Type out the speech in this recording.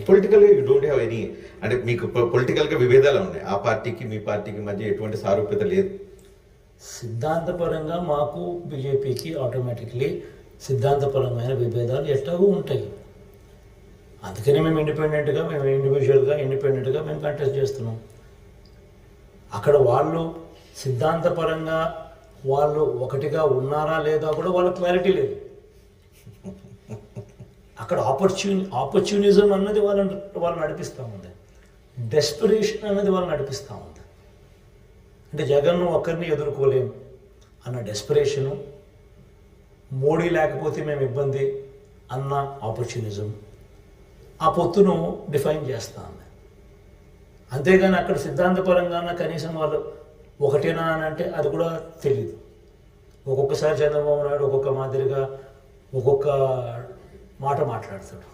Political you don't have any, అంటే మీకు political గా విభేదాలు ఉన్నాయి, ఆ పార్టీకి మీ పార్టీకి మధ్య ఎటువంటి సారూప్యత లేదు? సిద్ధాంతపరంగా మాకు బీజేపీకి ఆటోమేటిక్లీ సిద్ధాంతపరమైన విభేదాలు ఎట్లాగూ ఉంటాయి. అందుకనే మేము ఇండిపెండెంట్గా మేము కంటెస్ట్ చేస్తున్నాం. అక్కడ వాళ్ళు సిద్ధాంతపరంగా వాళ్ళు ఒకటిగా ఉన్నారా లేదా కూడా వాళ్ళ క్లారిటీ లేదు. అక్కడ ఆపర్చునిజం అన్నది వాళ్ళు నడిపిస్తూ ఉంది, డెస్పిరేషన్ అన్నది వాళ్ళు నడిపిస్తూ ఉంది. అంటే జగన్ను ఒక్కరిని ఎదుర్కోలేం అన్న డెస్పిరేషను, మోడీ లేకపోతే మేము ఇబ్బంది అన్న ఆపర్చునిజం ఆ పొత్తును డిఫైన్ చేస్తా ఉంది. అంతేగాని అక్కడ సిద్ధాంతపరంగా కనీసం వాళ్ళు ఒకటేనా అని అంటే అది కూడా తెలియదు. ఒక్కొక్కసారి చంద్రబాబు నాయుడు ఒక్కొక్క మాదిరిగా ఒక్కొక్క మాట మాట్లాడతాడు.